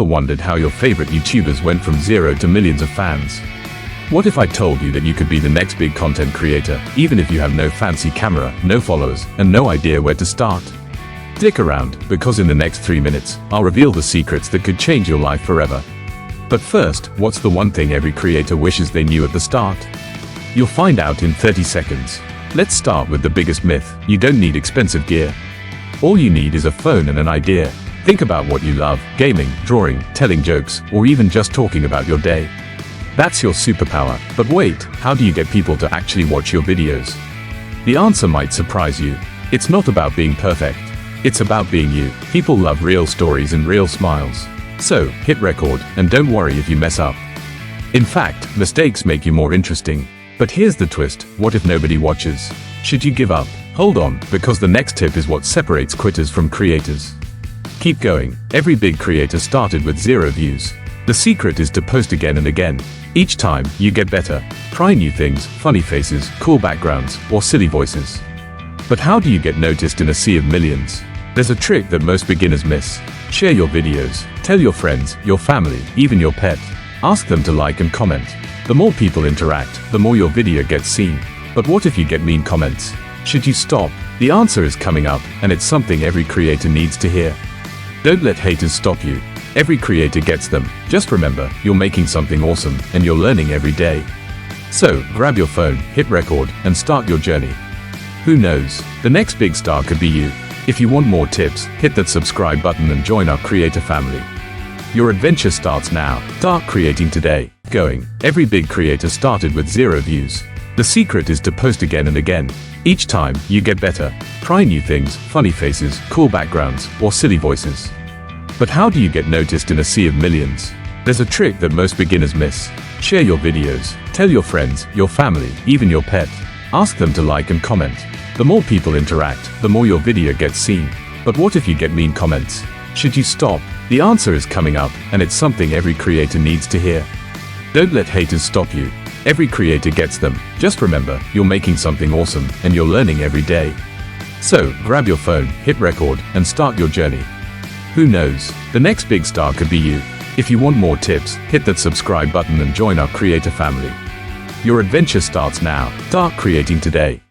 Wondered how your favorite YouTubers went from zero to millions of fans? What if I told you that you could be the next big content creator, even if you have no fancy camera, no followers, and no idea where to start? Stick around, because in the next 3 minutes, I'll reveal the secrets that could change your life forever. But first, what's the one thing every creator wishes they knew at the start? You'll find out in 30 seconds. Let's start with the biggest myth: you don't need expensive gear. All you need is a phone and an idea. Think about what you love: gaming, drawing, telling jokes, or even just talking about your day. That's your superpower. But wait, how do you get people to actually watch your videos? The answer might surprise you. It's not about being perfect. It's about being you. People love real stories and real smiles. So, hit record, and don't worry if you mess up. In fact, mistakes make you more interesting. But here's the twist: what if nobody watches? Should you give up? Hold on, because the next tip is what separates quitters from creators. Keep going. Every big creator started with 0 views. The secret is to post again and again. Each time, you get better. Try new things: funny faces, cool backgrounds, or silly voices. But how do you get noticed in a sea of millions? There's a trick that most beginners miss. Share your videos. Tell your friends, your family, even your pet. Ask them to like and comment. The more people interact, the more your video gets seen. But what if you get mean comments? Should you stop? The answer is coming up, and it's something every creator needs to hear. Don't let haters stop you. Every creator gets them. Just remember, you're making something awesome, and you're learning every day. So, grab your phone, hit record, and start your journey. Who knows? The next big star could be you. If you want more tips, hit that subscribe button and join our creator family. Your adventure starts now. Start creating today. Going. Every big creator started with 0 views. The secret is to post again and again. Each time, you get better. Try new things: funny faces, cool backgrounds, or silly voices. But how do you get noticed in a sea of millions? There's a trick that most beginners miss. Share your videos. Tell your friends, your family, even your pet. Ask them to like and comment. The more people interact, the more your video gets seen. But what if you get mean comments? Should you stop? The answer is coming up, and it's something every creator needs to hear. Don't let haters stop you. Every creator gets them. Just remember, you're making something awesome, and you're learning every day. So, grab your phone, hit record, and start your journey. Who knows? The next big star could be you. If you want more tips, hit that subscribe button and join our creator family. Your adventure starts now. Start creating today.